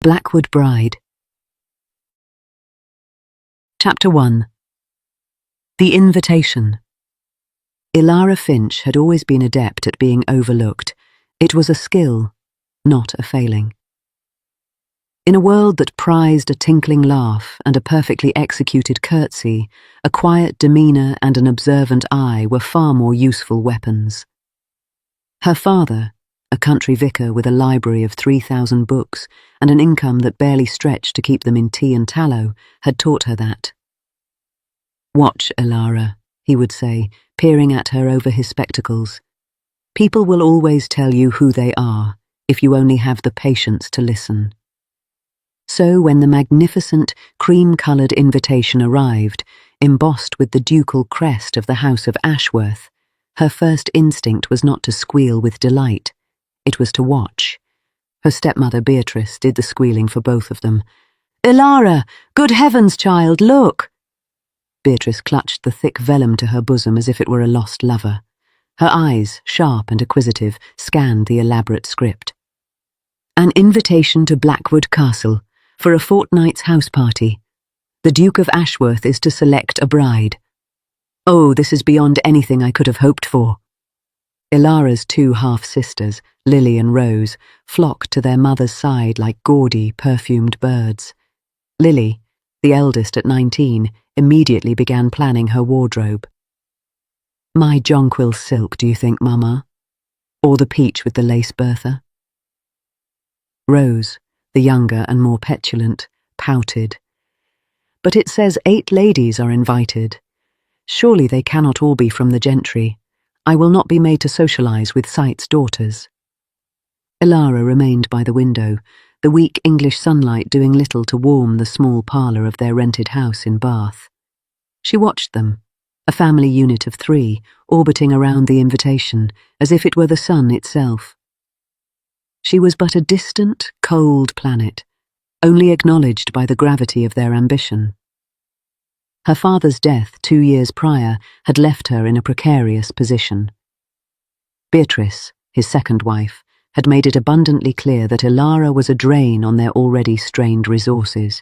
Blackwood Bride. Chapter 1. The Invitation. Ilara Finch had always been adept at being overlooked. It was a skill, not a failing. In a world that prized a tinkling laugh and a perfectly executed curtsy, a quiet demeanour and an observant eye were far more useful weapons. Her father, a country vicar with a library of 3,000 books and an income that barely stretched to keep them in tea and tallow, had taught her that. "Watch, Ilara," he would say, peering at her over his spectacles. "People will always tell you who they are, if you only have the patience to listen." So when the magnificent, cream-coloured invitation arrived, embossed with the ducal crest of the House of Ashworth, her first instinct was not to squeal with delight. It was to watch. Her stepmother Beatrice did the squealing for both of them. "Ilara! Good heavens, child, look!" Beatrice clutched the thick vellum to her bosom as if it were a lost lover. Her eyes, sharp and acquisitive, scanned the elaborate script. "An invitation to Blackwood Castle, for a fortnight's house party. The Duke of Ashworth is to select a bride. Oh, this is beyond anything I could have hoped for." Ilara's two half-sisters, Lily and Rose, flocked to their mother's side like gaudy, perfumed birds. Lily, the eldest at 19, immediately began planning her wardrobe. "My jonquil silk, do you think, Mama? Or the peach with the lace bertha?" Rose, the younger and more petulant, pouted. "But it says 8 ladies are invited. Surely they cannot all be from the gentry. I will not be made to socialise with Sight's daughters." Ilara remained by the window, the weak English sunlight doing little to warm the small parlour of their rented house in Bath. She watched them, a family unit of 3, orbiting around the invitation, as if it were the sun itself. She was but a distant, cold planet, only acknowledged by the gravity of their ambition. Her father's death 2 years prior had left her in a precarious position. Beatrice, his second wife, had made it abundantly clear that Ilara was a drain on their already strained resources.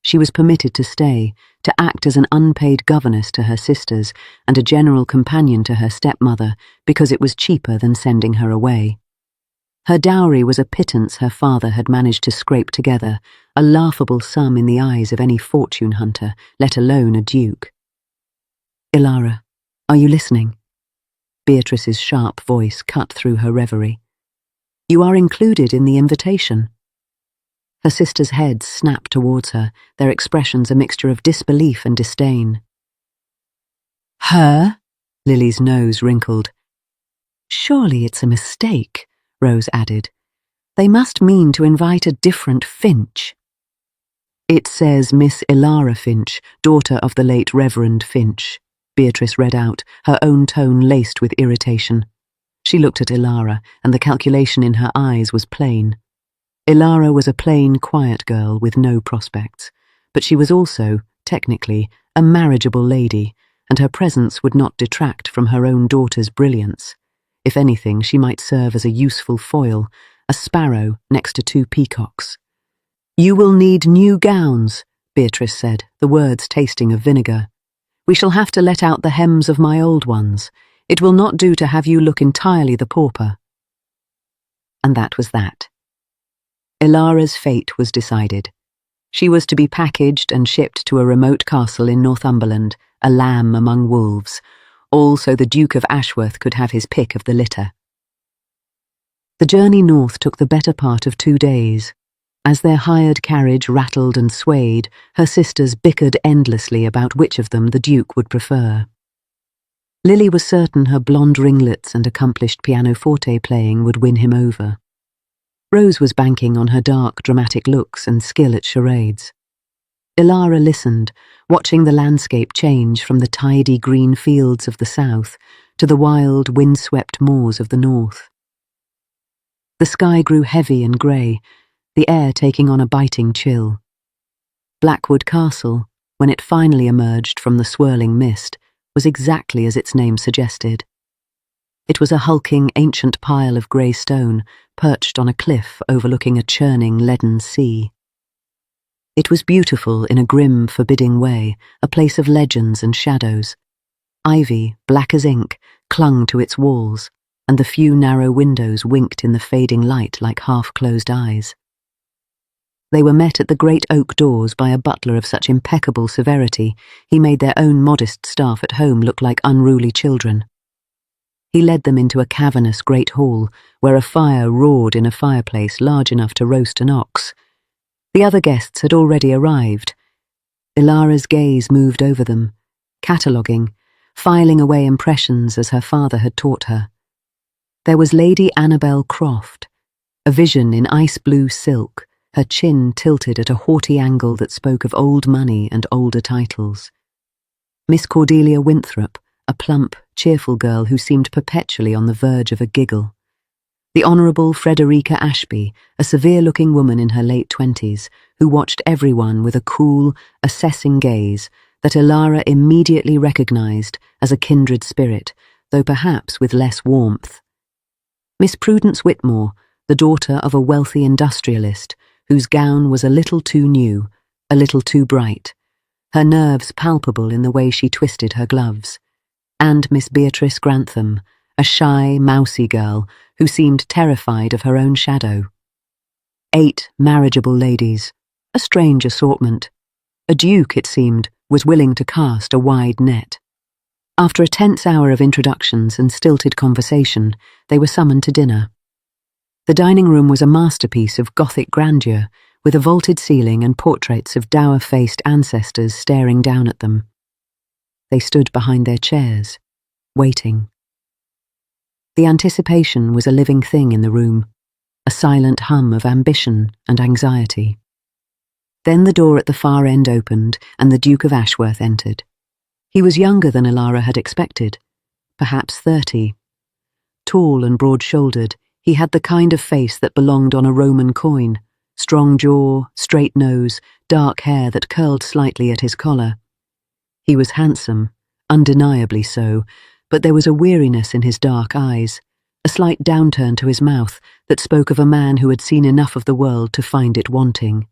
She was permitted to stay, to act as an unpaid governess to her sisters and a general companion to her stepmother, because it was cheaper than sending her away. Her dowry was a pittance her father had managed to scrape together, a laughable sum in the eyes of any fortune hunter, let alone a duke. "Ilara, are you listening?" Beatrice's sharp voice cut through her reverie. "You are included in the invitation." Her sisters' heads snapped towards her, their expressions a mixture of disbelief and disdain. "Her?" Lily's nose wrinkled. "Surely it's a mistake," Rose added. "They must mean to invite a different Finch." "It says Miss Ilara Finch, daughter of the late Reverend Finch," Beatrice read out, her own tone laced with irritation. She looked at Ilara, and the calculation in her eyes was plain. Ilara was a plain, quiet girl with no prospects, but she was also, technically, a marriageable lady, and her presence would not detract from her own daughter's brilliance. If anything, she might serve as a useful foil, a sparrow next to 2 peacocks. "You will need new gowns," Beatrice said, the words tasting of vinegar. "We shall have to let out the hems of my old ones. It will not do to have you look entirely the pauper." And that was that. Ilara's fate was decided. She was to be packaged and shipped to a remote castle in Northumberland, a lamb among wolves, all so the Duke of Ashworth could have his pick of the litter. The journey north took the better part of 2 days. As their hired carriage rattled and swayed, her sisters bickered endlessly about which of them the Duke would prefer. Lily was certain her blonde ringlets and accomplished pianoforte playing would win him over. Rose was banking on her dark, dramatic looks and skill at charades. Ilara listened, watching the landscape change from the tidy green fields of the south to the wild, windswept moors of the north. The sky grew heavy and grey, the air taking on a biting chill. Blackwood Castle, when it finally emerged from the swirling mist, was exactly as its name suggested. It was a hulking, ancient pile of grey stone, perched on a cliff overlooking a churning leaden sea. It was beautiful in a grim, forbidding way, a place of legends and shadows. Ivy, black as ink, clung to its walls, and the few narrow windows winked in the fading light like half-closed eyes. They were met at the great oak doors by a butler of such impeccable severity he made their own modest staff at home look like unruly children. He led them into a cavernous great hall, where a fire roared in a fireplace large enough to roast an ox. The other guests had already arrived. Ilara's gaze moved over them, cataloguing, filing away impressions as her father had taught her. There was Lady Annabel Croft, a vision in ice-blue silk, her chin tilted at a haughty angle that spoke of old money and older titles. Miss Cordelia Winthrop, a plump, cheerful girl who seemed perpetually on the verge of a giggle. The Honourable Frederica Ashby, a severe-looking woman in her late 20s, who watched everyone with a cool, assessing gaze that Ilara immediately recognised as a kindred spirit, though perhaps with less warmth. Miss Prudence Whitmore, the daughter of a wealthy industrialist, whose gown was a little too new, a little too bright, her nerves palpable in the way she twisted her gloves, and Miss Beatrice Grantham, a shy, mousy girl who seemed terrified of her own shadow. 8 marriageable ladies, a strange assortment. A duke, it seemed, was willing to cast a wide net. After a tense hour of introductions and stilted conversation, they were summoned to dinner. The dining room was a masterpiece of Gothic grandeur, with a vaulted ceiling and portraits of dour-faced ancestors staring down at them. They stood behind their chairs, waiting. The anticipation was a living thing in the room, a silent hum of ambition and anxiety. Then the door at the far end opened, and the Duke of Ashworth entered. He was younger than Ilara had expected, perhaps 30. Tall and broad-shouldered, he had the kind of face that belonged on a Roman coin, strong jaw, straight nose, dark hair that curled slightly at his collar. He was handsome, undeniably so, but there was a weariness in his dark eyes, a slight downturn to his mouth that spoke of a man who had seen enough of the world to find it wanting.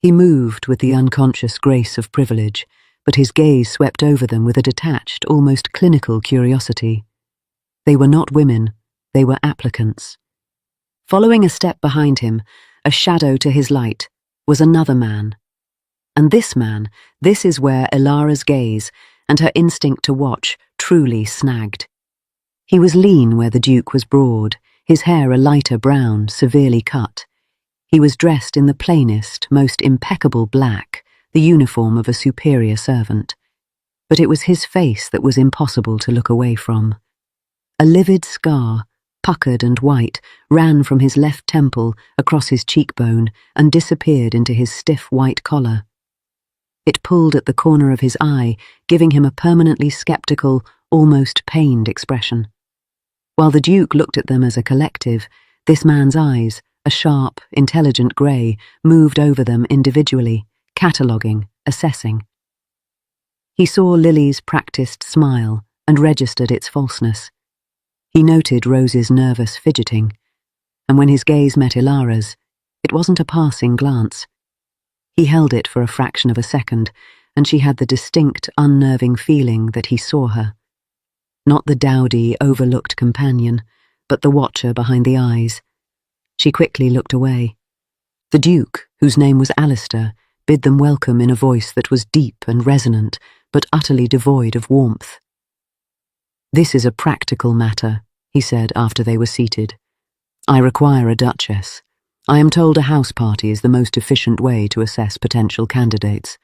He moved with the unconscious grace of privilege, but his gaze swept over them with a detached, almost clinical curiosity. They were not women, they were applicants. Following a step behind him, a shadow to his light, was another man. And this is where Ilara's gaze and her instinct to watch truly snagged. He was lean where the Duke was broad, his hair a lighter brown, severely cut. He was dressed in the plainest, most impeccable black, the uniform of a superior servant. But it was his face that was impossible to look away from. A livid scar, puckered and white, ran from his left temple across his cheekbone and disappeared into his stiff white collar. It pulled at the corner of his eye, giving him a permanently sceptical, almost pained expression. While the Duke looked at them as a collective, this man's eyes, a sharp, intelligent grey, moved over them individually, cataloguing, assessing. He saw Lily's practised smile and registered its falseness. He noted Rose's nervous fidgeting, and when his gaze met Ilara's, it wasn't a passing glance. He held it for a fraction of a second, and she had the distinct, unnerving feeling that he saw her. Not the dowdy, overlooked companion, but the watcher behind the eyes. She quickly looked away. The Duke, whose name was Alistair, bid them welcome in a voice that was deep and resonant, but utterly devoid of warmth. "This is a practical matter," he said after they were seated. "I require a duchess. I am told a house party is the most efficient way to assess potential candidates.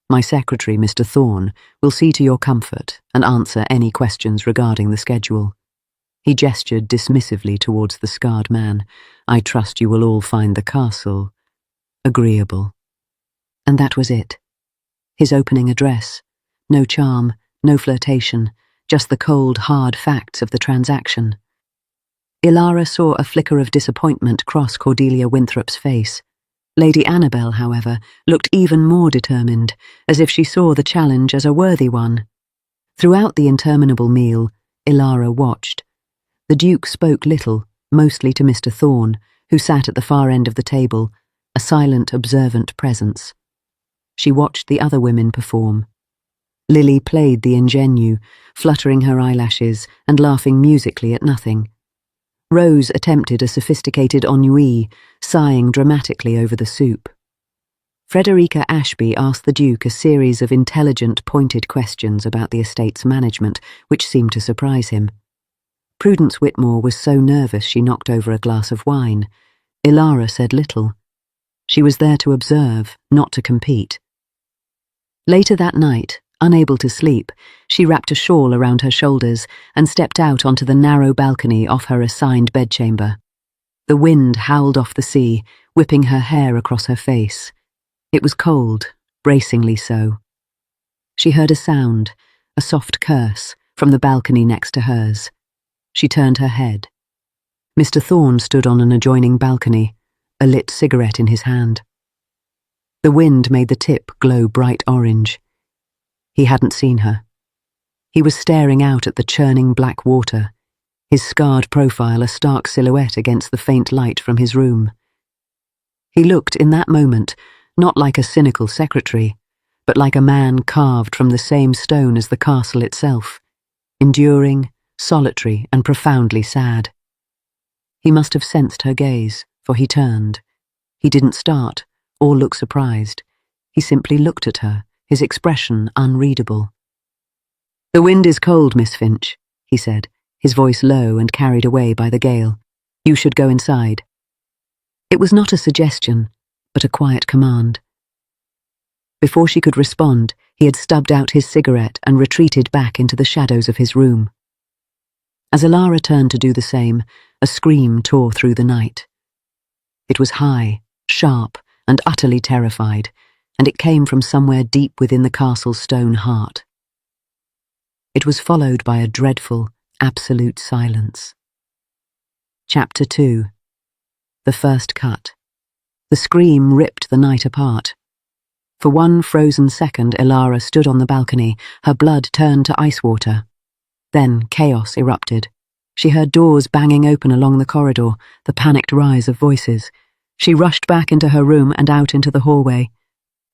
My secretary, Mr. Thorne, will see to your comfort and answer any questions regarding the schedule." He gestured dismissively towards the scarred man. "I trust you will all find the castle agreeable." And that was it. His opening address. No charm, no flirtation, just the cold, hard facts of the transaction. Ilara saw a flicker of disappointment cross Cordelia Winthrop's face. Lady Annabel, however, looked even more determined, as if she saw the challenge as a worthy one. Throughout the interminable meal, Ilara watched, The Duke spoke little, mostly to Mr. Thorne, who sat at the far end of the table, a silent, observant presence. She watched the other women perform. Lily played the ingenue, fluttering her eyelashes and laughing musically at nothing. Rose attempted a sophisticated ennui, sighing dramatically over the soup. Frederica Ashby asked the Duke a series of intelligent, pointed questions about the estate's management, which seemed to surprise him. Prudence Whitmore was so nervous she knocked over a glass of wine. Ilara said little. She was there to observe, not to compete. Later that night, unable to sleep, she wrapped a shawl around her shoulders and stepped out onto the narrow balcony off her assigned bedchamber. The wind howled off the sea, whipping her hair across her face. It was cold, bracingly so. She heard a sound, a soft curse, from the balcony next to hers. She turned her head. Mr. Thorne stood on an adjoining balcony, a lit cigarette in his hand. The wind made the tip glow bright orange. He hadn't seen her. He was staring out at the churning black water, his scarred profile a stark silhouette against the faint light from his room. He looked in that moment not like a cynical secretary, but like a man carved from the same stone as the castle itself, enduring, solitary and profoundly sad. He must have sensed her gaze, for he turned. He didn't start, or look surprised. He simply looked at her, his expression unreadable. "The wind is cold, Miss Finch," he said, his voice low and carried away by the gale. "You should go inside." It was not a suggestion, but a quiet command. Before she could respond, he had stubbed out his cigarette and retreated back into the shadows of his room. As Ilara turned to do the same, a scream tore through the night. It was high, sharp, and utterly terrified, and it came from somewhere deep within the castle's stone heart. It was followed by a dreadful, absolute silence. Chapter 2. The First Cut. The scream ripped the night apart. For one frozen second, Ilara stood on the balcony, her blood turned to ice water. Then chaos erupted. She heard doors banging open along the corridor, the panicked rise of voices. She rushed back into her room and out into the hallway.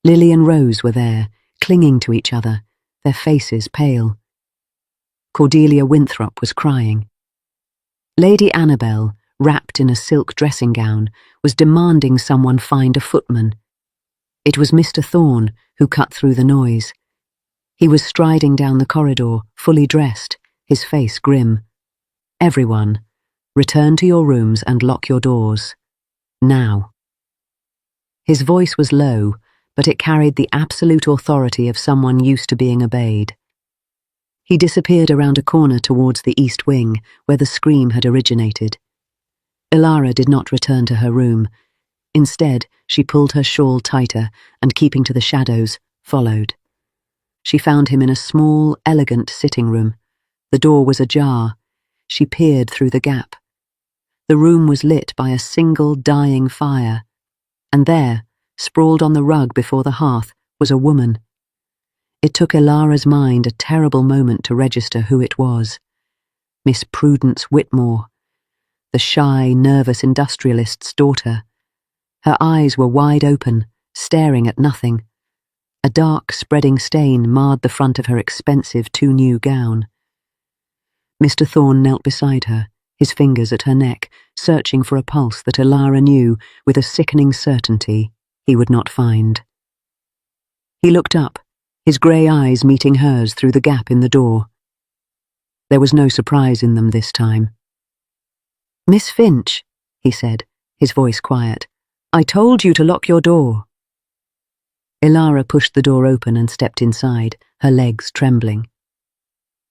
Lily and Rose were there, clinging to each other, their faces pale. Cordelia Winthrop was crying. Lady Annabel, wrapped in a silk dressing gown, was demanding someone find a footman. It was Mr. Thorne who cut through the noise. He was striding down the corridor, fully dressed, his face grim. "Everyone, return to your rooms and lock your doors. Now." His voice was low, but it carried the absolute authority of someone used to being obeyed. He disappeared around a corner towards the east wing, where the scream had originated. Ilara did not return to her room. Instead, she pulled her shawl tighter and, keeping to the shadows, followed. She found him in a small, elegant sitting room. The door was ajar. She peered through the gap. The room was lit by a single dying fire, and there, sprawled on the rug before the hearth, was a woman. It took Ilara's mind a terrible moment to register who it was. Miss Prudence Whitmore, the shy, nervous industrialist's daughter. Her eyes were wide open, staring at nothing. A dark, spreading stain marred the front of her expensive too-new gown. Mr. Thorne knelt beside her, his fingers at her neck, searching for a pulse that Ilara knew, with a sickening certainty, he would not find. He looked up, his grey eyes meeting hers through the gap in the door. There was no surprise in them this time. "Miss Finch," he said, his voice quiet, "I told you to lock your door." Ilara pushed the door open and stepped inside, her legs trembling.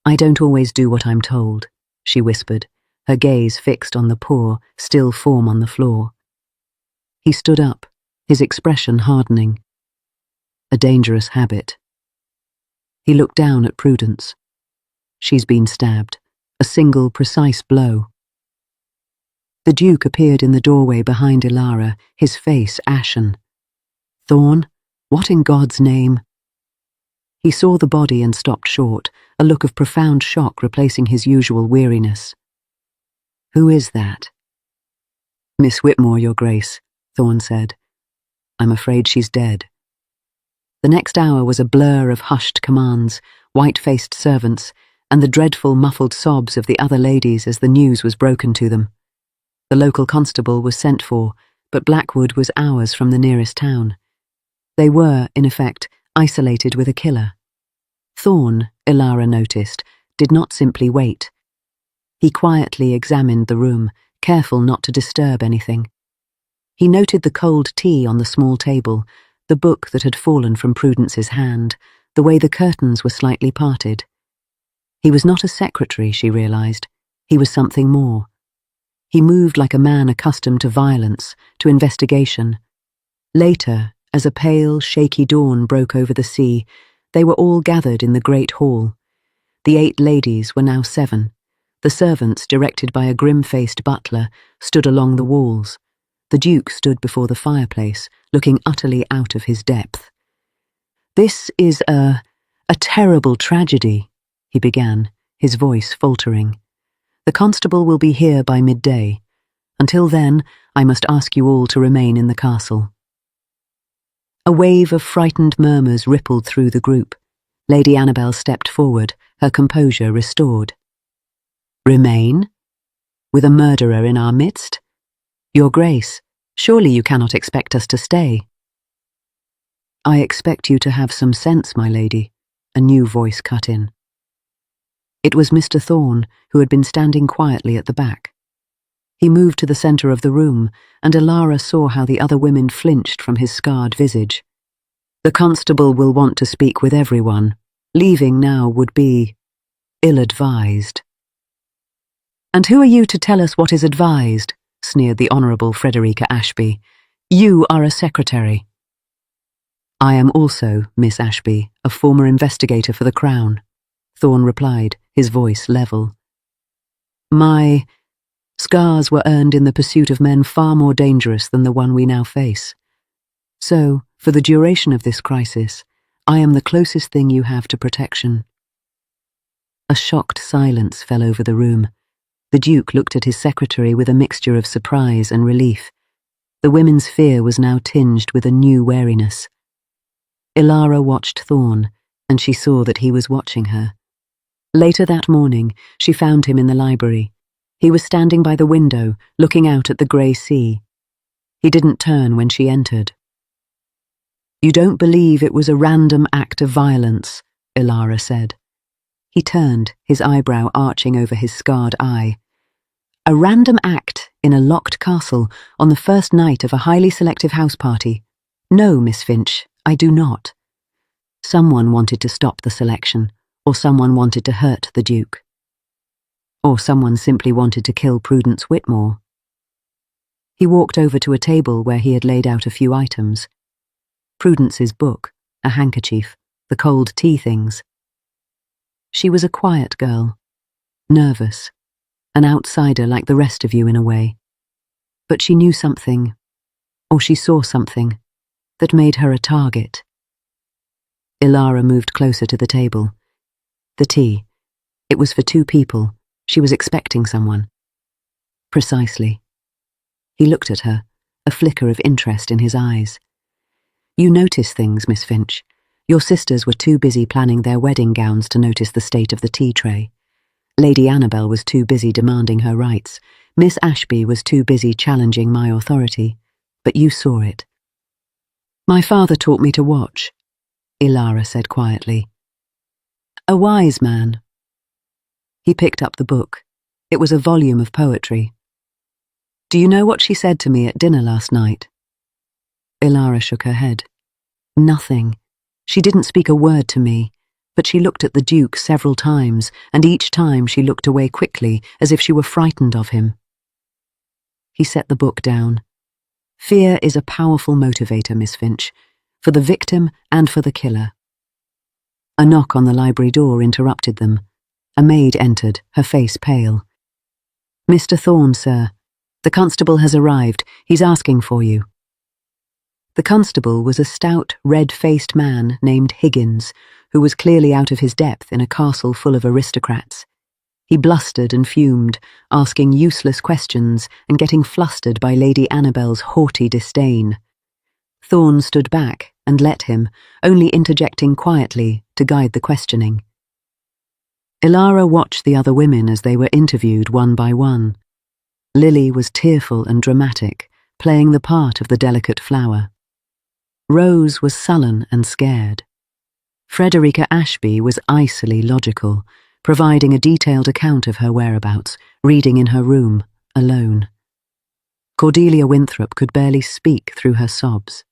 "I don't always do what I'm told," she whispered, her gaze fixed on the poor, still form on the floor. He stood up, his expression hardening. A dangerous habit. He looked down at Prudence. She's been stabbed, a single precise blow. The Duke appeared in the doorway behind Ilara, his face ashen. "Thorne, what in God's name?" He saw the body and stopped short, a look of profound shock replacing his usual weariness. "Who is that?" "Miss Whitmore, Your Grace," Thorne said. "I'm afraid she's dead." The next hour was a blur of hushed commands, white-faced servants, and the dreadful muffled sobs of the other ladies as the news was broken to them. The local constable was sent for, but Blackwood was hours from the nearest town. They were, in effect, isolated with a killer. Thorne, Ilara noticed, did not simply wait. He quietly examined the room, careful not to disturb anything. He noted the cold tea on the small table, the book that had fallen from Prudence's hand, the way the curtains were slightly parted. He was not a secretary, she realized. He was something more. He moved like a man accustomed to violence, to investigation. Later, as a pale, shaky dawn broke over the sea, they were all gathered in the great hall. The 8 ladies were now 7. The servants, directed by a grim-faced butler, stood along the walls. The Duke stood before the fireplace, looking utterly out of his depth. "This is a terrible tragedy," he began, his voice faltering. "The constable will be here by midday. Until then, I must ask you all to remain in the castle." A wave of frightened murmurs rippled through the group. Lady Annabel stepped forward, her composure restored. "Remain? With a murderer in our midst? Your Grace, surely you cannot expect us to stay." "I expect you to have some sense, my lady," a new voice cut in. It was Mr. Thorne, who had been standing quietly at the back. He moved to the centre of the room, and Ilara saw how the other women flinched from his scarred visage. "The constable will want to speak with everyone. Leaving now would be ill-advised." "And who are you to tell us what is advised?" sneered the Honourable Frederica Ashby. "You are a secretary." "I am also, Miss Ashby, a former investigator for the Crown," Thorne replied, his voice level. "My scars were earned in the pursuit of men far more dangerous than the one we now face. So, for the duration of this crisis, I am the closest thing you have to protection." A shocked silence fell over the room. The Duke looked at his secretary with a mixture of surprise and relief. The women's fear was now tinged with a new wariness. Ilara watched Thorne, and she saw that he was watching her. Later that morning, she found him in the library. He was standing by the window, looking out at the grey sea. He didn't turn when she entered. "You don't believe it was a random act of violence," Ilara said. He turned, his eyebrow arching over his scarred eye. "A random act in a locked castle on the first night of a highly selective house party? No, Miss Finch, I do not. Someone wanted to stop the selection, or someone wanted to hurt the Duke. Or someone simply wanted to kill Prudence Whitmore." He walked over to a table where he had laid out a few items. Prudence's book, a handkerchief, the cold tea things. She was a quiet girl, nervous, an outsider like the rest of you in a way. But she knew something, or she saw something, that made her a target. Ilara moved closer to the table. The tea. It was for 2 people. She was expecting someone. Precisely. He looked at her, a flicker of interest in his eyes. "You notice things, Miss Finch. Your sisters were too busy planning their wedding gowns to notice the state of the tea tray. Lady Annabel was too busy demanding her rights. Miss Ashby was too busy challenging my authority. But you saw it." "My father taught me to watch," Ilara said quietly. "A wise man." He picked up the book. It was a volume of poetry. "Do you know what she said to me at dinner last night?" Ilara shook her head. "Nothing. She didn't speak a word to me, but she looked at the Duke several times, and each time she looked away quickly, as if she were frightened of him." He set the book down. "Fear is a powerful motivator, Miss Finch, for the victim and for the killer." A knock on the library door interrupted them. A maid entered, her face pale. "Mr. Thorne, sir. The constable has arrived. He's asking for you." The constable was a stout, red-faced man named Higgins, who was clearly out of his depth in a castle full of aristocrats. He blustered and fumed, asking useless questions and getting flustered by Lady Annabel's haughty disdain. Thorne stood back and let him, only interjecting quietly to guide the questioning. Ilara watched the other women as they were interviewed one by one. Lily was tearful and dramatic, playing the part of the delicate flower. Rose was sullen and scared. Frederica Ashby was icily logical, providing a detailed account of her whereabouts, reading in her room, alone. Cordelia Winthrop could barely speak through her sobs.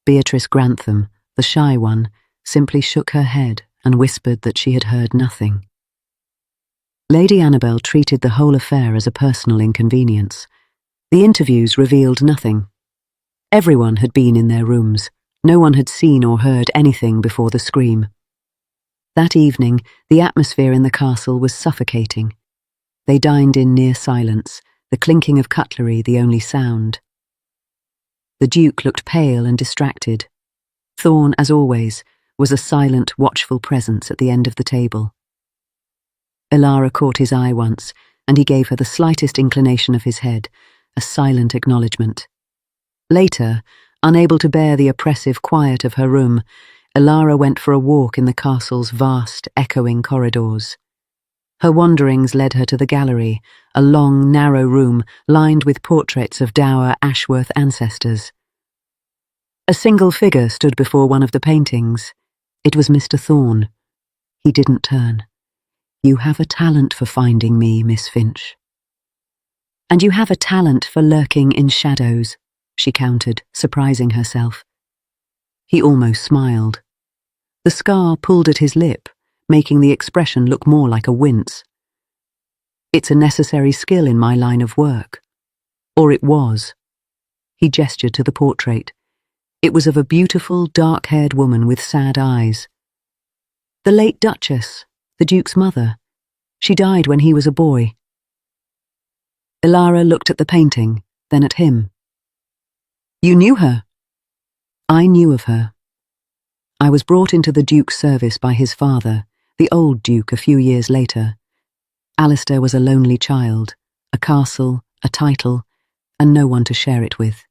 Beatrice Grantham, the shy one, simply shook her head and whispered that she had heard nothing. Lady Annabel treated the whole affair as a personal inconvenience. The interviews revealed nothing. Everyone had been in their rooms. No one had seen or heard anything before the scream. That evening, the atmosphere in the castle was suffocating. They dined in near silence, the clinking of cutlery the only sound. The Duke looked pale and distracted. Thorne, as always, was a silent, watchful presence at the end of the table. Ilara caught his eye once, and he gave her the slightest inclination of his head, a silent acknowledgement. Later, unable to bear the oppressive quiet of her room, Ilara went for a walk in the castle's vast, echoing corridors. Her wanderings led her to the gallery, a long, narrow room lined with portraits of dour Ashworth ancestors. A single figure stood before one of the paintings. It was Mr. Thorne. He didn't turn. "You have a talent for finding me, Miss Finch." "And you have a talent for lurking in shadows," she countered, surprising herself. He almost smiled. The scar pulled at his lip, making the expression look more like a wince. "It's a necessary skill in my line of work. Or it was." He gestured to the portrait. It was of a beautiful, dark-haired woman with sad eyes. "The late Duchess, the Duke's mother. She died when he was a boy." Ilara looked at the painting, then at him. "You knew her?" "I knew of her. I was brought into the Duke's service by his father, the old Duke, a few years later. Alistair was a lonely child, a castle, a title, and no one to share it with."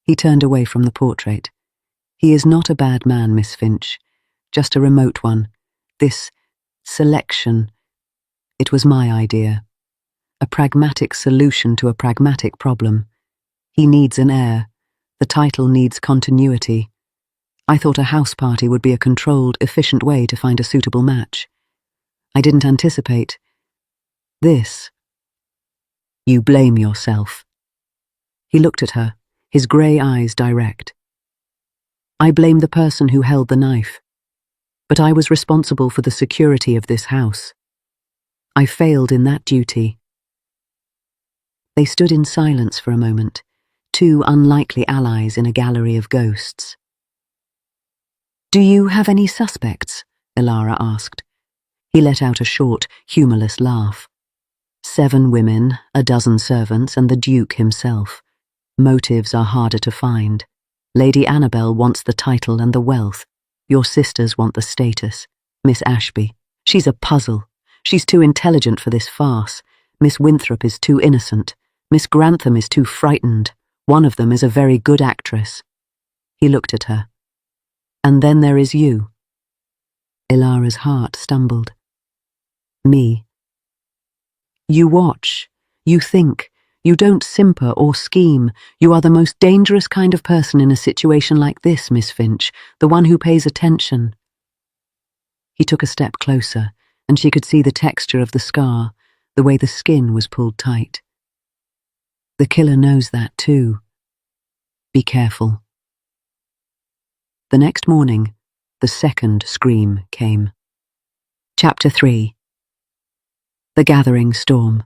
He turned away from the portrait. "He is not a bad man, Miss Finch, just a remote one. This selection, it was my idea. A pragmatic solution to a pragmatic problem. He needs an heir. The title needs continuity. I thought a house party would be a controlled, efficient way to find a suitable match. I didn't anticipate this." "You blame yourself." He looked at her, his grey eyes direct. "I blame the person who held the knife. But I was responsible for the security of this house. I failed in that duty." They stood in silence for a moment, two unlikely allies in a gallery of ghosts. "Do you have any suspects?" Ilara asked. He let out a short, humourless laugh. 7 women, a dozen servants, and the Duke himself. Motives are harder to find. Lady Annabel wants the title and the wealth. Your sisters want the status. Miss Ashby, she's a puzzle. She's too intelligent for this farce. Miss Winthrop is too innocent. Miss Grantham is too frightened. One of them is a very good actress." He looked at her. "And then there is you." Ilara's heart stumbled. "Me." "You watch. You think. You don't simper or scheme. You are the most dangerous kind of person in a situation like this, Miss Finch, the one who pays attention." He took a step closer, and she could see the texture of the scar, the way the skin was pulled tight. "The killer knows that too. Be careful." The next morning, the second scream came. Chapter 3. The Gathering Storm.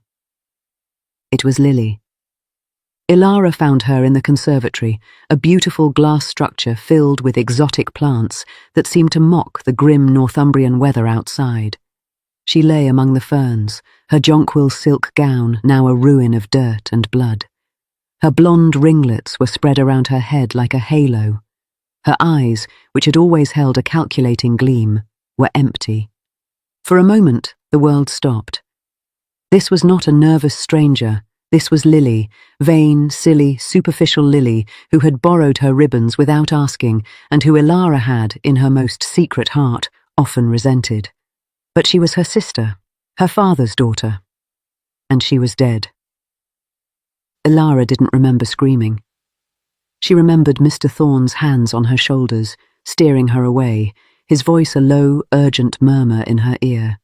It was Lily. Ilara found her in the conservatory, a beautiful glass structure filled with exotic plants that seemed to mock the grim Northumbrian weather outside. She lay among the ferns, her jonquil silk gown now a ruin of dirt and blood. Her blonde ringlets were spread around her head like a halo. Her eyes, which had always held a calculating gleam, were empty. For a moment, The world stopped. This was not a nervous stranger. This was Lily, vain, silly, superficial Lily, who had borrowed her ribbons without asking, and who Ilara had, in her most secret heart, often resented. But she was her sister, her father's daughter, and she was dead. Ilara didn't remember screaming. She remembered Mr. Thorne's hands on her shoulders, steering her away, his voice a low, urgent murmur in her ear.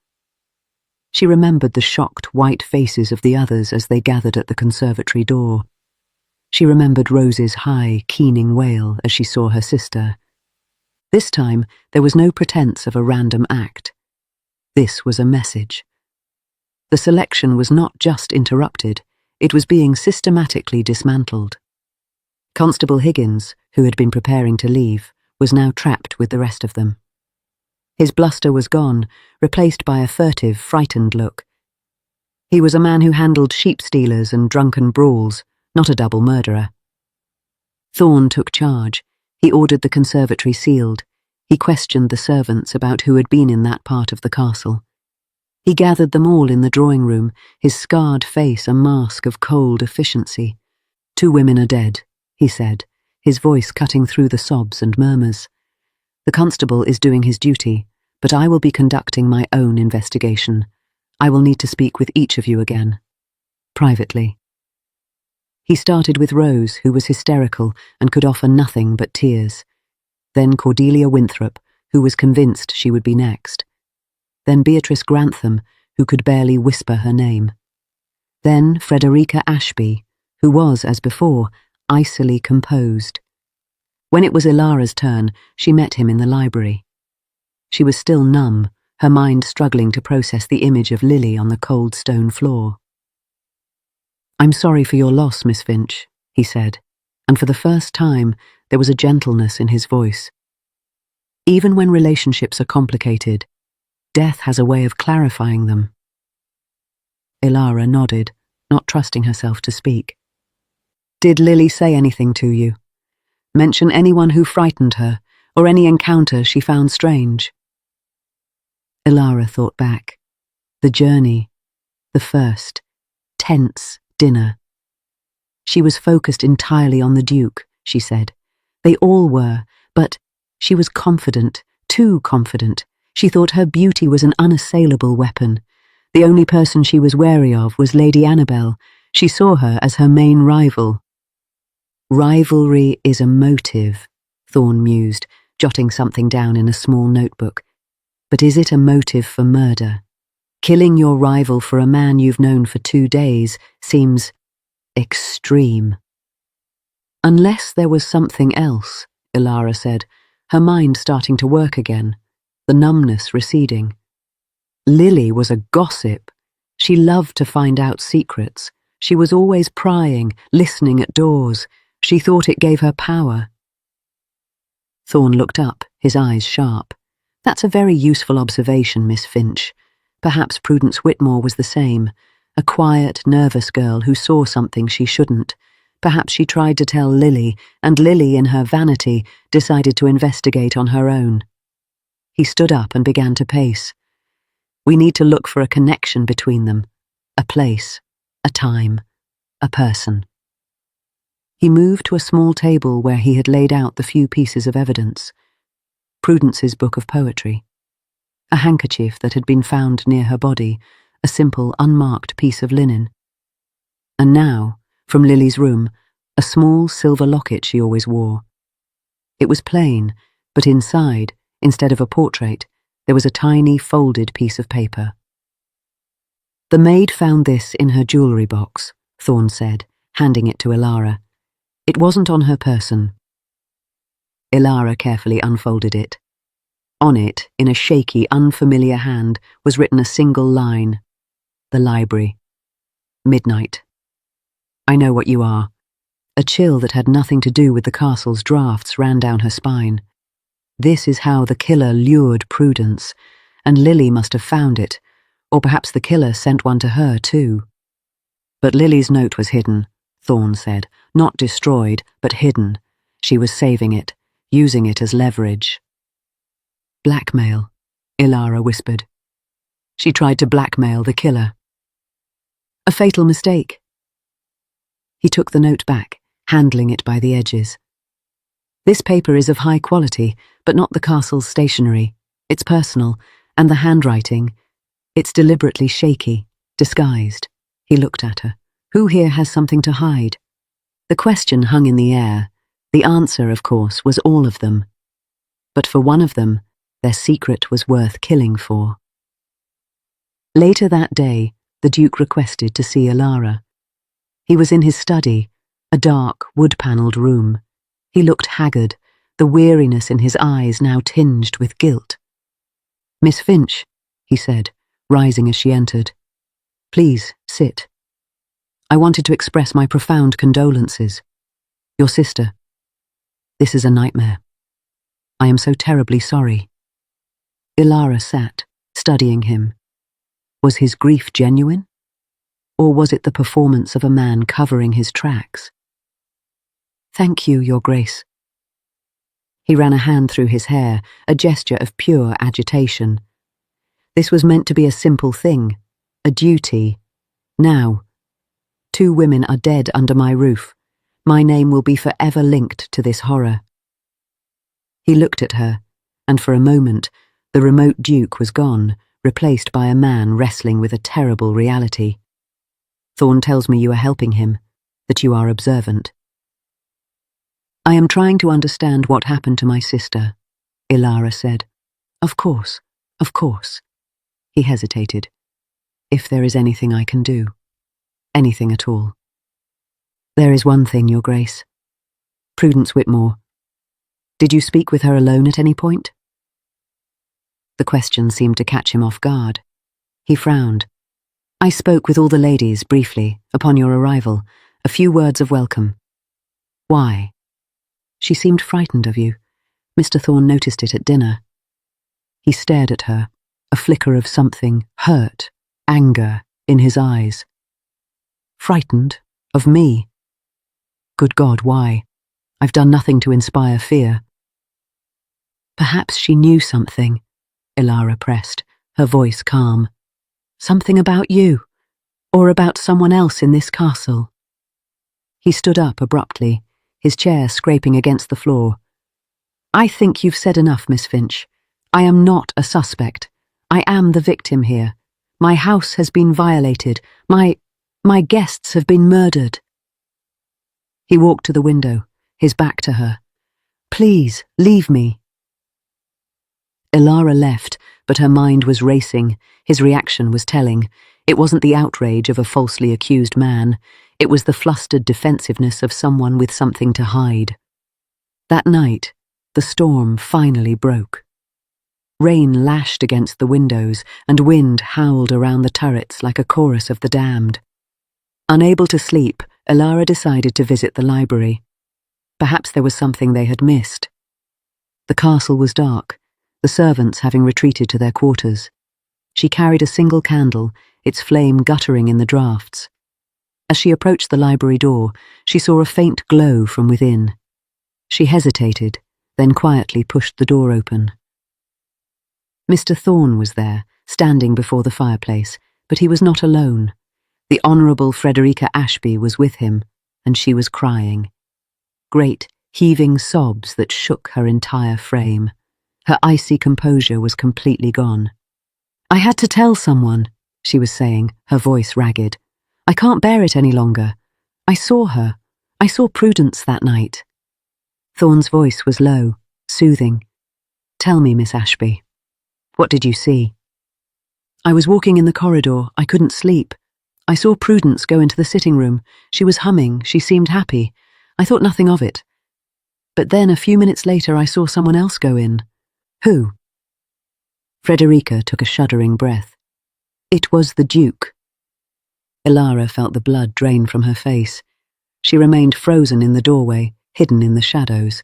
She remembered the shocked, white faces of the others as they gathered at the conservatory door. She remembered Rose's high, keening wail as she saw her sister. This time, there was no pretense of a random act. This was a message. The selection was not just interrupted, it was being systematically dismantled. Constable Higgins, who had been preparing to leave, was now trapped with the rest of them. His bluster was gone, replaced by a furtive, frightened look. He was a man who handled sheep stealers and drunken brawls, not a double murderer. Thorne took charge. He ordered the conservatory sealed. He questioned the servants about who had been in that part of the castle. He gathered them all in the drawing room, his scarred face a mask of cold efficiency. 2 women are dead, he said, his voice cutting through the sobs and murmurs. The constable is doing his duty, but I will be conducting my own investigation. I will need to speak with each of you again. Privately. He started with Rose, who was hysterical and could offer nothing but tears. Then Cordelia Winthrop, who was convinced she would be next. Then Beatrice Grantham, who could barely whisper her name. Then Frederica Ashby, who was, as before, icily composed. When it was Ilara's turn, she met him in the library. She was still numb, her mind struggling to process the image of Lily on the cold stone floor. "I'm sorry for your loss, Miss Finch," he said, and for the first time there was a gentleness in his voice. Even when relationships are complicated, death has a way of clarifying them. Ilara nodded, not trusting herself to speak. "Did Lily say anything to you? Mention anyone who frightened her, or any encounter she found strange?" Ilara thought back. The journey, the first, tense dinner. She was focused entirely on the Duke, she said. They all were, but she was confident, too confident. She thought her beauty was an unassailable weapon. The only person she was wary of was Lady Annabel. She saw her as her main rival. "Rivalry is a motive," Thorne mused, jotting something down in a small notebook. "But is it a motive for murder? Killing your rival for a man you've known for 2 days seems extreme." "Unless there was something else," Ilara said, her mind starting to work again, the numbness receding. Lily was a gossip. She loved to find out secrets. She was always prying, listening at doors. She thought it gave her power. Thorne looked up, his eyes sharp. "That's a very useful observation, Miss Finch. Perhaps Prudence Whitmore was the same, a quiet, nervous girl who saw something she shouldn't. Perhaps she tried to tell Lily, and Lily, in her vanity, decided to investigate on her own." He stood up and began to pace. "We need to look for a connection between them, a place, a time, a person." He moved to a small table where he had laid out the few pieces of evidence. Prudence's book of poetry, a handkerchief that had been found near her body, a simple, unmarked piece of linen. And now, from Lily's room, a small silver locket she always wore. It was plain, but inside, instead of a portrait, there was a tiny, folded piece of paper. "The maid found this in her jewellery box," Thorne said, handing it to Ilara. "It wasn't on her person." Ilara carefully unfolded it. On it, in a shaky, unfamiliar hand, was written a single line. "The library. Midnight. I know what you are." A chill that had nothing to do with the castle's drafts ran down her spine. This is how the killer lured Prudence, and Lily must have found it, or perhaps the killer sent one to her too. But Lily's note was hidden, Thorne said, not destroyed, but hidden. She was saving it, using it as leverage. "Blackmail," Ilara whispered. She tried to blackmail the killer. A fatal mistake. He took the note back, handling it by the edges. This paper is of high quality, but not the castle's stationery. It's personal, and the handwriting, it's deliberately shaky, disguised. He looked at her. Who here has something to hide? The question hung in the air. The answer, of course, was all of them. But for one of them, their secret was worth killing for. Later that day, the Duke requested to see Ilara. He was in his study, a dark, wood-panelled room. He looked haggard, the weariness in his eyes now tinged with guilt. "Miss Finch," he said, rising as she entered. "Please, sit. I wanted to express my profound condolences. Your sister. This is a nightmare. I am so terribly sorry." Ilara sat, studying him. Was his grief genuine? Or was it the performance of a man covering his tracks? "Thank you, Your Grace." He ran a hand through his hair, a gesture of pure agitation. This was meant to be a simple thing, a duty. Now, 2 women are dead under my roof. My name will be forever linked to this horror. He looked at her, and for a moment, the remote Duke was gone, replaced by a man wrestling with a terrible reality. "Thorn tells me you are helping him, that you are observant." "I am trying to understand what happened to my sister," Ilara said. Of course. He hesitated. "If there is anything I can do. Anything at all." "There is one thing, Your Grace. Prudence Whitmore. Did you speak with her alone at any point?" The question seemed to catch him off guard. He frowned. "I spoke with all the ladies, briefly, upon your arrival, a few words of welcome." "Why?" "She seemed frightened of you. Mr. Thorn noticed it at dinner." He stared at her, a flicker of something, hurt, anger, in his eyes. "Frightened? Of me? Good God, why? I've done nothing to inspire fear." "Perhaps she knew something," Ilara pressed, her voice calm. "Something about you, or about someone else in this castle." He stood up abruptly, his chair scraping against the floor. "I think you've said enough, Miss Finch. I am not a suspect. I am the victim here. My house has been violated. My guests have been murdered." He walked to the window, his back to her. "Please, leave me." Ilara left, but her mind was racing. His reaction was telling. It wasn't the outrage of a falsely accused man. It was the flustered defensiveness of someone with something to hide. That night, the storm finally broke. Rain lashed against the windows, and wind howled around the turrets like a chorus of the damned. Unable to sleep, Ilara decided to visit the library. Perhaps there was something they had missed. The castle was dark, the servants having retreated to their quarters. She carried a single candle, its flame guttering in the draughts. As she approached the library door, she saw a faint glow from within. She hesitated, then quietly pushed the door open. Mr. Thorn was there, standing before the fireplace, but he was not alone. The Honourable Frederica Ashby was with him, and she was crying. Great, heaving sobs that shook her entire frame. Her icy composure was completely gone. "I had to tell someone," she was saying, her voice ragged. "I can't bear it any longer. I saw her. I saw Prudence that night." Thorn's voice was low, soothing. "Tell me, Miss Ashby. What did you see?" "I was walking in the corridor. I couldn't sleep. I saw Prudence go into the sitting room. She was humming. She seemed happy. I thought nothing of it. But then, a few minutes later, I saw someone else go in." "Who?" Frederica took a shuddering breath. "It was the Duke." Ilara felt the blood drain from her face. She remained frozen in the doorway, hidden in the shadows.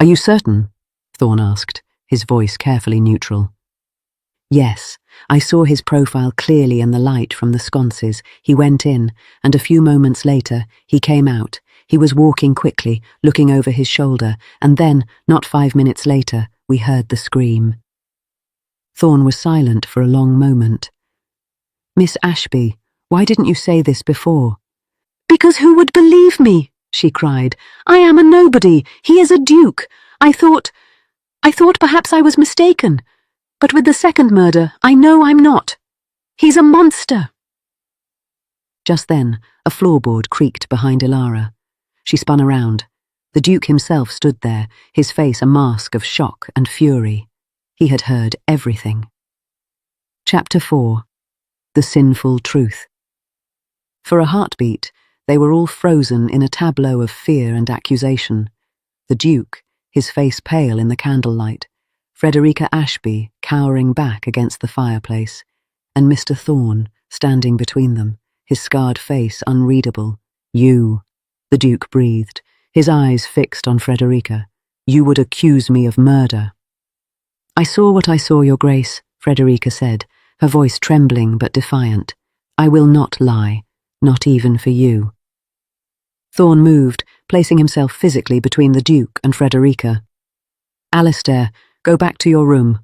"Are you certain?" Thorn asked, his voice carefully neutral. "Yes, I saw his profile clearly in the light from the sconces. He went in, and a few moments later, he came out. He was walking quickly, looking over his shoulder, and then, not 5 minutes later, we heard the scream." Thorne was silent for a long moment. "Miss Ashby, why didn't you say this before?" "Because who would believe me?" she cried. "I am a nobody. He is a duke. I thought perhaps I was mistaken. But with the second murder, I know I'm not. He's a monster." Just then, a floorboard creaked behind Ilara. She spun around. The Duke himself stood there, his face a mask of shock and fury. He had heard everything. Chapter 4. The Sinful Truth. For a heartbeat, they were all frozen in a tableau of fear and accusation. The Duke, his face pale in the candlelight, Frederica Ashby cowering back against the fireplace, and Mr. Thorne standing between them, his scarred face unreadable. "You," the Duke breathed, his eyes fixed on Frederica. "You would accuse me of murder." "I saw what I saw, Your Grace," Frederica said, her voice trembling but defiant. "I will not lie, not even for you." Thorne moved, placing himself physically between the Duke and Frederica. "Alistair, go back to your room."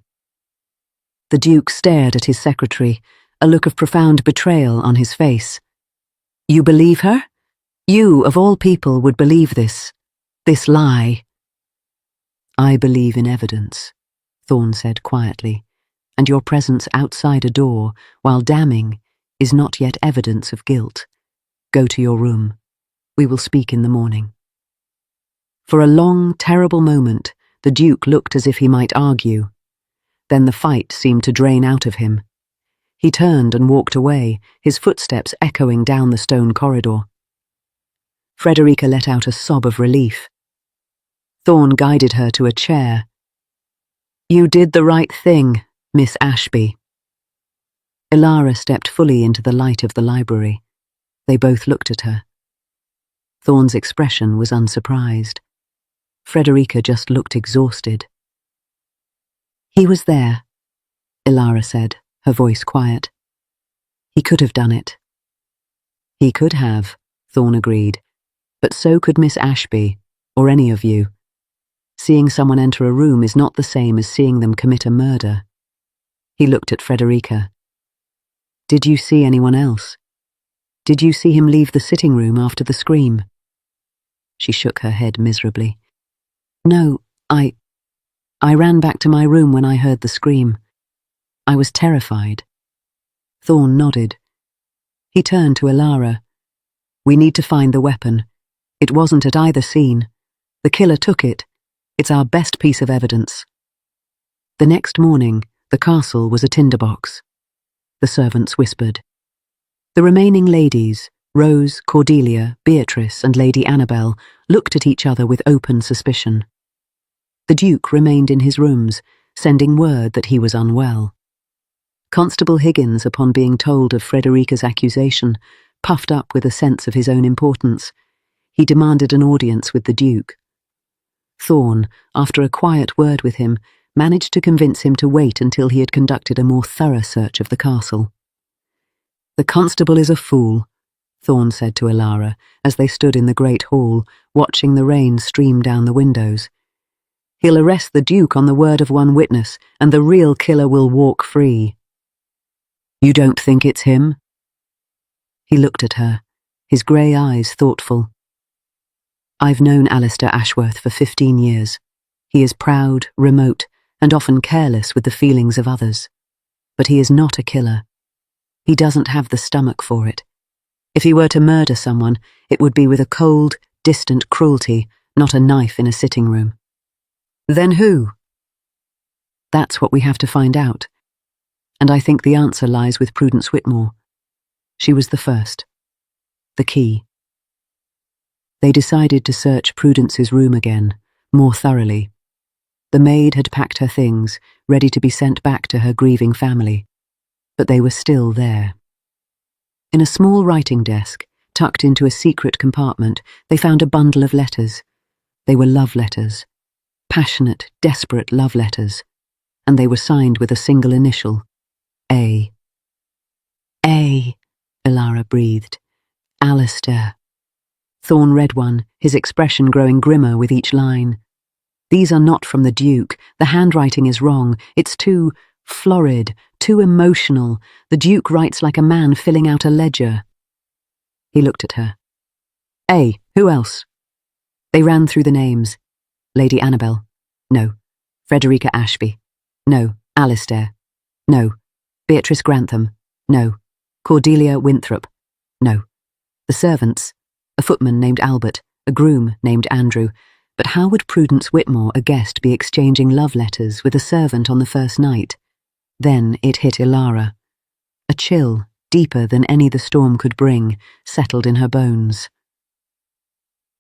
The Duke stared at his secretary, a look of profound betrayal on his face. "You believe her? You, of all people, would believe this lie." "I believe in evidence," Thorne said quietly, "and your presence outside a door, while damning, is not yet evidence of guilt. Go to your room. We will speak in the morning." For a long, terrible moment, the Duke looked as if he might argue. Then the fight seemed to drain out of him. He turned and walked away, his footsteps echoing down the stone corridor. Frederica let out a sob of relief. Thorne guided her to a chair. "You did the right thing, Miss Ashby." Ilara stepped fully into the light of the library. They both looked at her. Thorne's expression was unsurprised. Frederica just looked exhausted. "He was there," Ilara said, her voice quiet. "He could have done it." "He could have," Thorne agreed, "but so could Miss Ashby, or any of you. Seeing someone enter a room is not the same as seeing them commit a murder." He looked at Frederica. "Did you see anyone else? Did you see him leave the sitting room after the scream?" She shook her head miserably. "No, I ran back to my room when I heard the scream. I was terrified." Thorne nodded. He turned to Ilara. "We need to find the weapon. It wasn't at either scene. The killer took it. It's our best piece of evidence." The next morning, the castle was a tinderbox. The servants whispered. The remaining ladies, Rose, Cordelia, Beatrice, and Lady Annabel, looked at each other with open suspicion. The Duke remained in his rooms, sending word that he was unwell. Constable Higgins, upon being told of Frederica's accusation, puffed up with a sense of his own importance. He demanded an audience with the Duke. Thorne, after a quiet word with him, managed to convince him to wait until he had conducted a more thorough search of the castle. "The constable is a fool," Thorne said to Ilara as they stood in the great hall, watching the rain stream down the windows. "He'll arrest the Duke on the word of one witness, and the real killer will walk free." "You don't think it's him?" He looked at her, his grey eyes thoughtful. "I've known Alistair Ashworth for 15 years. He is proud, remote, and often careless with the feelings of others. But he is not a killer. He doesn't have the stomach for it. If he were to murder someone, it would be with a cold, distant cruelty, not a knife in a sitting room." "Then who?" "That's what we have to find out. And I think the answer lies with Prudence Whitmore. She was the first. The key." They decided to search Prudence's room again, more thoroughly. The maid had packed her things, ready to be sent back to her grieving family. But they were still there. In a small writing desk, tucked into a secret compartment, they found a bundle of letters. They were love letters. Passionate, desperate love letters. And they were signed with a single initial. A. "A," Ilara breathed. "Alistair." Thorne read one, his expression growing grimmer with each line. "These are not from the Duke. The handwriting is wrong. It's too Florid, too emotional. The Duke writes like a man filling out a ledger. He looked at her. Who else? They ran through the names. Lady Annabel. No. Frederica Ashby. No. Alistair. No. Beatrice Grantham. No. Cordelia Winthrop. No. The servants. A footman named Albert, a groom named Andrew. But how would Prudence Whitmore, a guest, be exchanging love letters with a servant on the first night? Then it hit Ilara. A chill, deeper than any the storm could bring, settled in her bones.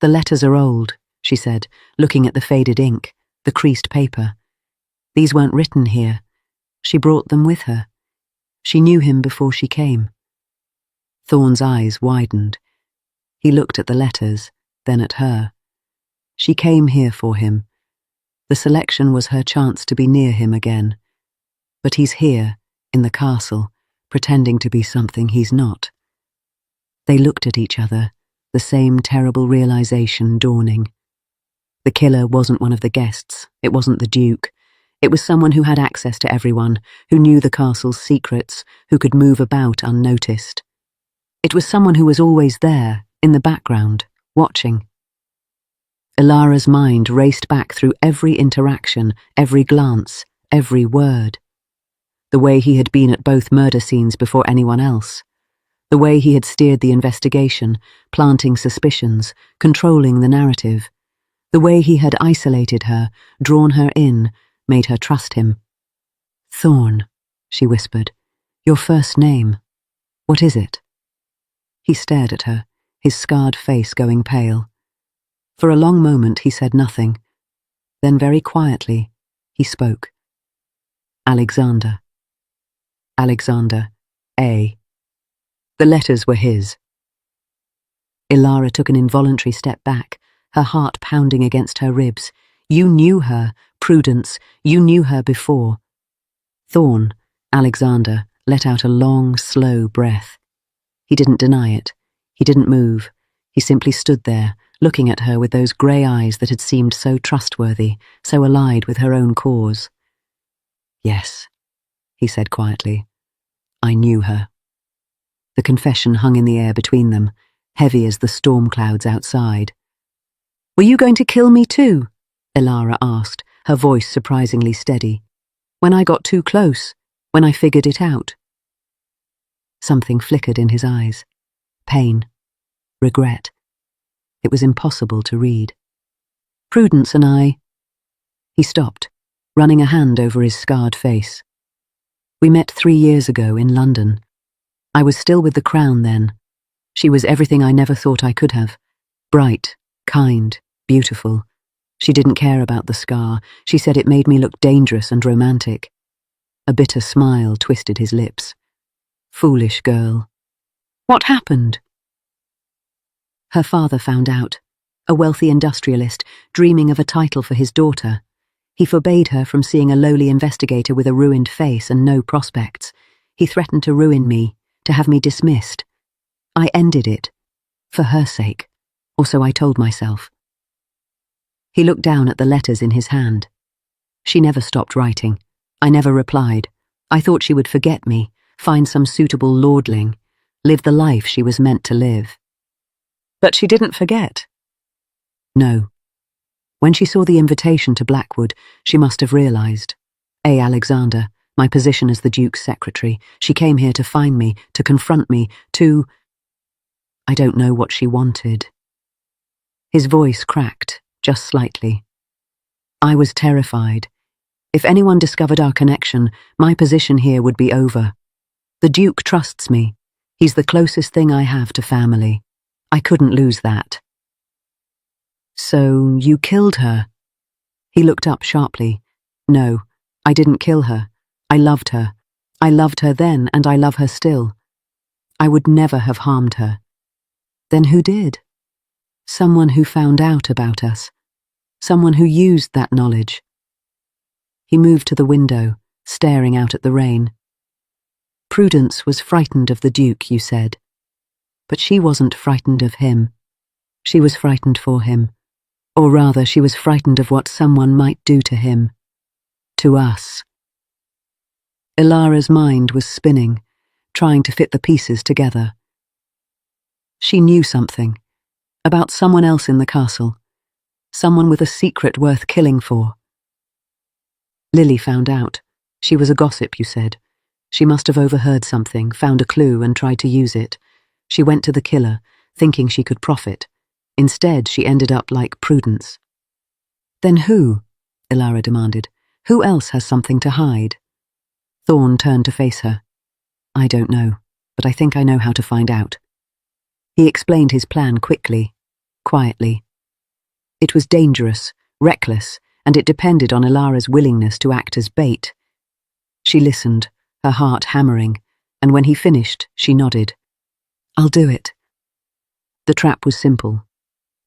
The letters are old, she said, looking at the faded ink, the creased paper. These weren't written here. She brought them with her. She knew him before she came. Thorne's eyes widened. He looked at the letters, then at her. She came here for him. The selection was her chance to be near him again. But he's here, in the castle, pretending to be something he's not. They looked at each other, the same terrible realization dawning. The killer wasn't one of the guests. It wasn't the Duke. It was someone who had access to everyone, who knew the castle's secrets, who could move about unnoticed. It was someone who was always there, in the background, watching. Ilara's mind raced back through every interaction, every glance, every word. The way he had been at both murder scenes before anyone else. The way he had steered the investigation, planting suspicions, controlling the narrative. The way he had isolated her, drawn her in, made her trust him. "Thorne," she whispered. "Your first name. What is it?" He stared at her, his scarred face going pale. For a long moment he said nothing. Then very quietly, he spoke. Alexander. Alexander A. The letters were his. Ilara took an involuntary step back, her heart pounding against her ribs. You knew her, Prudence, you knew her before. Thorne, Alexander, let out a long, slow breath. He didn't deny it. He didn't move. He simply stood there, looking at her with those grey eyes that had seemed so trustworthy, so allied with her own cause. "Yes," he said quietly. "I knew her." The confession hung in the air between them, heavy as the storm clouds outside. "Were you going to kill me too?" Ilara asked, her voice surprisingly steady. "When I got too close, when I figured it out." Something flickered in his eyes. Pain. Regret. It was impossible to read. "Prudence and I—" He stopped, running a hand over his scarred face. "We met 3 years ago in London. I was still with the Crown then. She was everything I never thought I could have. Bright, kind, beautiful. She didn't care about the scar. She said it made me look dangerous and romantic." A bitter smile twisted his lips. "Foolish girl." "What happened?" Her father found out. A wealthy industrialist, dreaming of a title for his daughter. He forbade her from seeing a lowly investigator with a ruined face and no prospects. He threatened to ruin me, to have me dismissed. I ended it. For her sake. Or so I told myself. He looked down at the letters in his hand. She never stopped writing. I never replied. I thought she would forget me, find some suitable lordling, live the life she was meant to live. But she didn't forget. No. When she saw the invitation to Blackwood, she must have realized. Alexander, my position as the Duke's secretary. She came here to find me, to confront me, to... I don't know what she wanted. His voice cracked, just slightly. I was terrified. If anyone discovered our connection, my position here would be over. The Duke trusts me. He's the closest thing I have to family. I couldn't lose that. So you killed her? He looked up sharply. No, I didn't kill her. I loved her. I loved her then and I love her still. I would never have harmed her. Then who did? Someone who found out about us. Someone who used that knowledge. He moved to the window, staring out at the rain. Prudence was frightened of the Duke, you said. But she wasn't frightened of him. She was frightened for him. Or rather, she was frightened of what someone might do to him. To us. Ilara's mind was spinning, trying to fit the pieces together. She knew something about someone else in the castle, someone with a secret worth killing for. Lily found out. She was a gossip, you said. She must have overheard something, found a clue and tried to use it. She went to the killer, thinking she could profit. Instead, she ended up like Prudence. Then who? Ilara demanded. Who else has something to hide? Thorne turned to face her. I don't know, but I think I know how to find out. He explained his plan quickly, quietly. It was dangerous, reckless, and it depended on Ilara's willingness to act as bait. She listened, her heart hammering, and when he finished, she nodded. I'll do it. The trap was simple.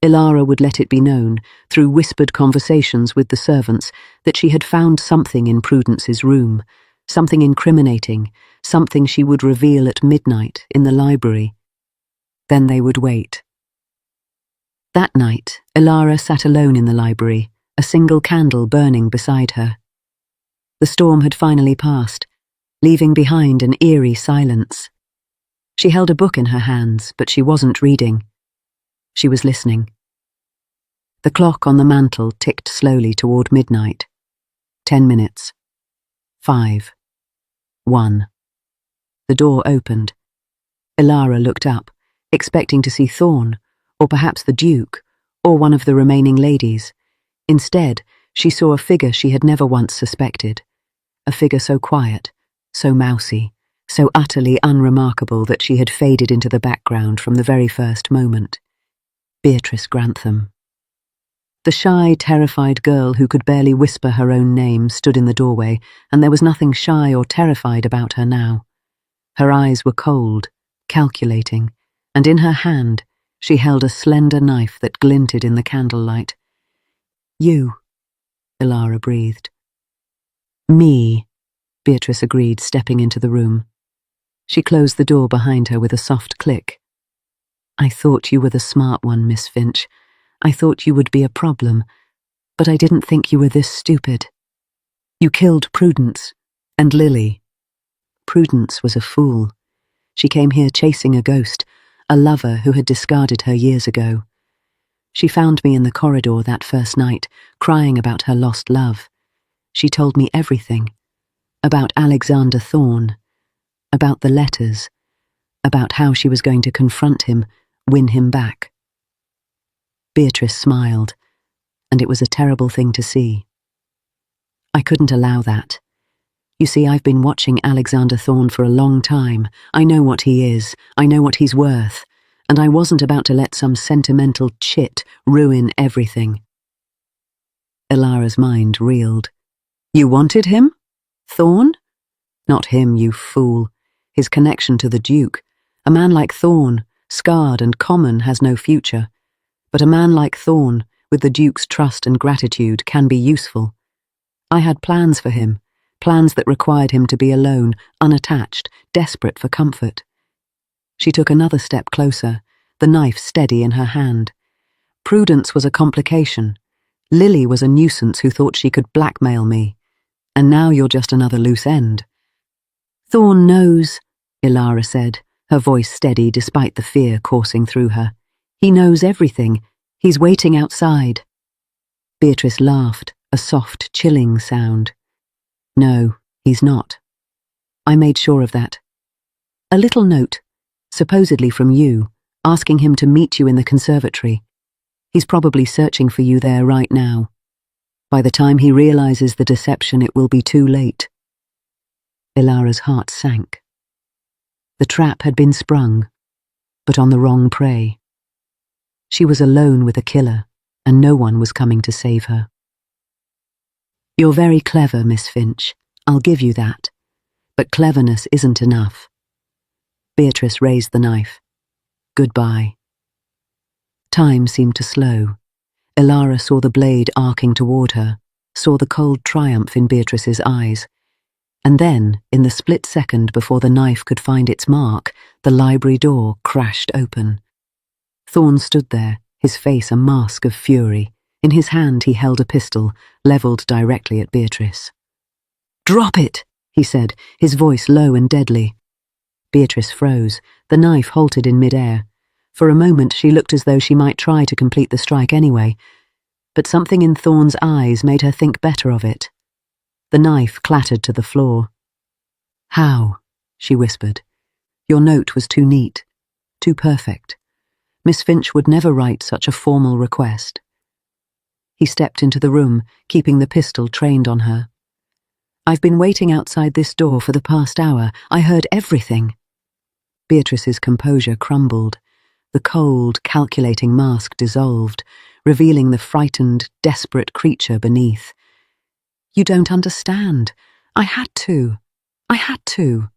Ilara would let it be known, through whispered conversations with the servants, that she had found something in Prudence's room, something incriminating, something she would reveal at midnight in the library. Then they would wait. That night, Ilara sat alone in the library, a single candle burning beside her. The storm had finally passed, leaving behind an eerie silence. She held a book in her hands, but she wasn't reading. She was listening. The clock on the mantel ticked slowly toward midnight. 10 minutes. 5. 1. The door opened. Ilara looked up, expecting to see Thorne, or perhaps the Duke, or one of the remaining ladies. Instead, she saw a figure she had never once suspected. A figure so quiet, so mousy, so utterly unremarkable that she had faded into the background from the very first moment. Beatrice Grantham. The shy, terrified girl who could barely whisper her own name stood in the doorway, and there was nothing shy or terrified about her now. Her eyes were cold, calculating, and in her hand she held a slender knife that glinted in the candlelight. You, Ilara breathed. Me, Beatrice agreed, stepping into the room. She closed the door behind her with a soft click. I thought you were the smart one, Miss Finch. I thought you would be a problem, but I didn't think you were this stupid. You killed Prudence, and Lily. Prudence was a fool. She came here chasing a ghost, a lover who had discarded her years ago. She found me in the corridor that first night, crying about her lost love. She told me everything. About Alexander Thorne. About the letters. About how she was going to confront him, win him back. Beatrice smiled, and it was a terrible thing to see. I couldn't allow that. You see, I've been watching Alexander Thorne for a long time. I know what he is. I know what he's worth. And I wasn't about to let some sentimental chit ruin everything. Ilara's mind reeled. You wanted him? Thorne? Not him, you fool. His connection to the Duke. A man like Thorne, scarred and common, has no future. But a man like Thorne, with the Duke's trust and gratitude, can be useful. I had plans for him. Plans that required him to be alone, unattached, desperate for comfort. She took another step closer, the knife steady in her hand. Prudence was a complication. Lily was a nuisance who thought she could blackmail me. And now you're just another loose end. Thorne knows, Ilara said, her voice steady despite the fear coursing through her. He knows everything. He's waiting outside. Beatrice laughed, a soft, chilling sound. No, he's not. I made sure of that. A little note, supposedly from you, asking him to meet you in the conservatory. He's probably searching for you there right now. By the time he realizes the deception, it will be too late. Ilara's heart sank. The trap had been sprung, but on the wrong prey. She was alone with a killer, and no one was coming to save her. You're very clever, Miss Finch. I'll give you that. But cleverness isn't enough. Beatrice raised the knife. Goodbye. Time seemed to slow. Ilara saw the blade arcing toward her, saw the cold triumph in Beatrice's eyes. And then, in the split second before the knife could find its mark, the library door crashed open. Thorne stood there, his face a mask of fury. In his hand he held a pistol, levelled directly at Beatrice. Drop it! he said, his voice low and deadly. Beatrice froze. The knife halted in mid-air. For a moment she looked as though she might try to complete the strike anyway, but something in Thorne's eyes made her think better of it. The knife clattered to the floor. "How?" she whispered. "Your note was too neat, too perfect. Miss Finch would never write such a formal request." He stepped into the room, keeping the pistol trained on her. "I've been waiting outside this door for the past hour. I heard everything." Beatrice's composure crumbled. The cold, calculating mask dissolved, revealing the frightened, desperate creature beneath. "You don't understand. I had to. I had to."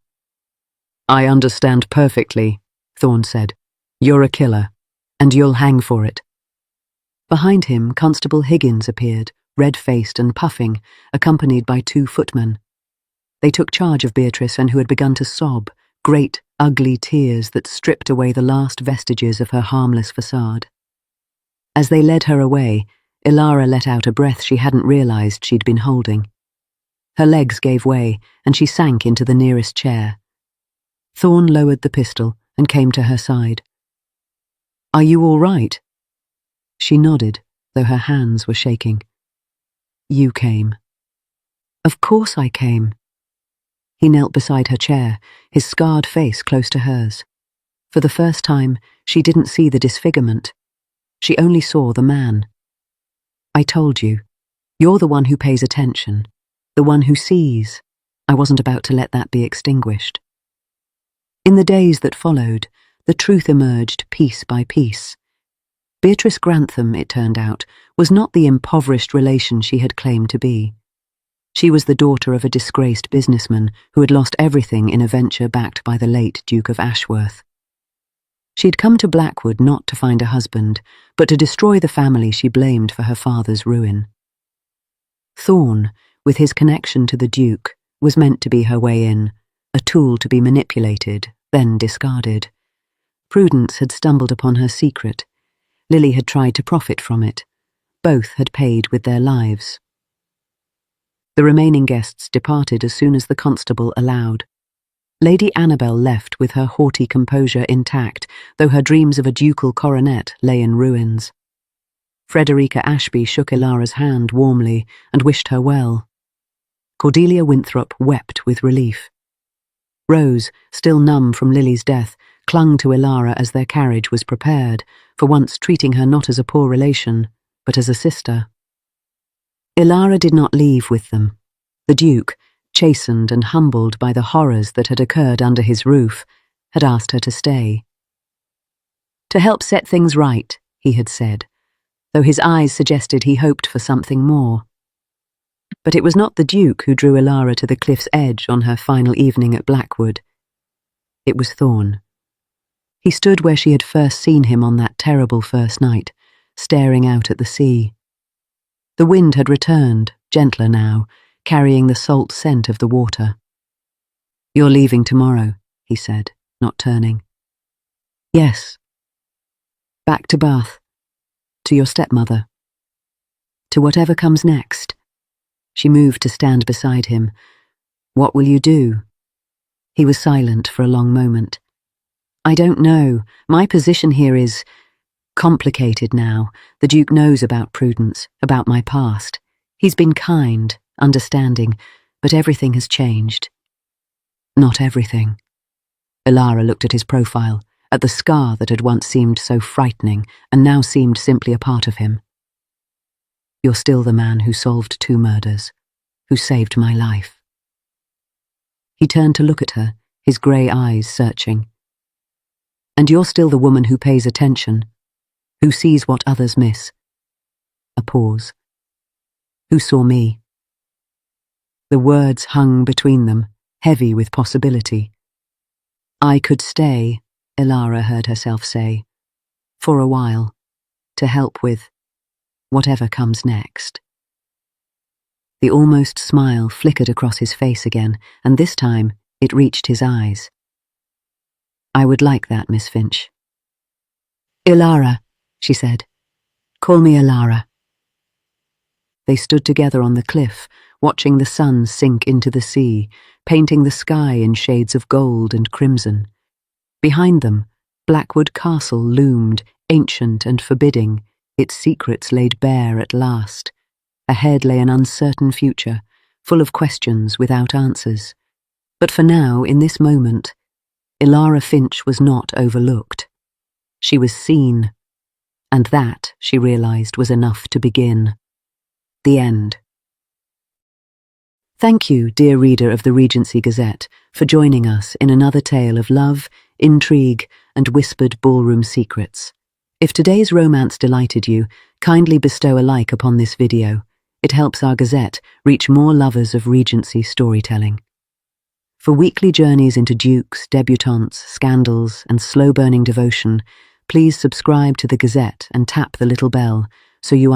"I understand perfectly," Thorne said. "You're a killer, and you'll hang for it." Behind him, Constable Higgins appeared, red-faced and puffing, accompanied by 2 footmen. They took charge of Beatrice, who had begun to sob, great, ugly tears that stripped away the last vestiges of her harmless facade. As they led her away, Ilara let out a breath she hadn't realized she'd been holding. Her legs gave way, and she sank into the nearest chair. Thorne lowered the pistol and came to her side. "Are you all right?" She nodded, though her hands were shaking. "You came." "Of course I came." He knelt beside her chair, his scarred face close to hers. For the first time, she didn't see the disfigurement. She only saw the man. "I told you. You're the one who pays attention, the one who sees. I wasn't about to let that be extinguished." In the days that followed, the truth emerged piece by piece. Beatrice Grantham, it turned out, was not the impoverished relation she had claimed to be. She was the daughter of a disgraced businessman who had lost everything in a venture backed by the late Duke of Ashworth. She'd come to Blackwood not to find a husband, but to destroy the family she blamed for her father's ruin. Thorne, with his connection to the Duke, was meant to be her way in, a tool to be manipulated, then discarded. Prudence had stumbled upon her secret. Lily had tried to profit from it. Both had paid with their lives. The remaining guests departed as soon as the constable allowed. Lady Annabel left with her haughty composure intact, though her dreams of a ducal coronet lay in ruins. Frederica Ashby shook Ilara's hand warmly and wished her well. Cordelia Winthrop wept with relief. Rose, still numb from Lily's death, clung to Ilara as their carriage was prepared, for once treating her not as a poor relation, but as a sister. Ilara did not leave with them. The Duke, chastened and humbled by the horrors that had occurred under his roof, had asked her to stay. "To help set things right," he had said, though his eyes suggested he hoped for something more. But it was not the Duke who drew Ilara to the cliff's edge on her final evening at Blackwood. It was Thorne. He stood where she had first seen him on that terrible first night, staring out at the sea. The wind had returned, gentler now, carrying the salt scent of the water. "You're leaving tomorrow," he said, not turning. "Yes." "Back to Bath. To your stepmother. To whatever comes next." She moved to stand beside him. "What will you do?" He was silent for a long moment. "I don't know. My position here is complicated now. The Duke knows about Prudence, about my past. He's been kind, understanding, but everything has changed." "Not everything." Ilara looked at his profile, at the scar that had once seemed so frightening and now seemed simply a part of him. "You're still the man who solved 2 murders, who saved my life." He turned to look at her, his grey eyes searching. "And you're still the woman who pays attention, who sees what others miss." A pause. "Who saw me?" The words hung between them, heavy with possibility. "I could stay," Ilara heard herself say, "for a while, to help with whatever comes next." The almost smile flickered across his face again, and this time it reached his eyes. "I would like that, Miss Finch." "Ilara," she said. "Call me Ilara." They stood together on the cliff, watching the sun sink into the sea, painting the sky in shades of gold and crimson. Behind them, Blackwood Castle loomed, ancient and forbidding, its secrets laid bare at last. Ahead lay an uncertain future, full of questions without answers. But for now, in this moment, Ilara Finch was not overlooked. She was seen, and that, she realized, was enough to begin. The end. Thank you, dear reader of the Regency Gazette, for joining us in another tale of love, intrigue, and whispered ballroom secrets. If today's romance delighted you, kindly bestow a like upon this video. It helps our Gazette reach more lovers of Regency storytelling. For weekly journeys into dukes, debutantes, scandals, and slow-burning devotion, please subscribe to the Gazette and tap the little bell so you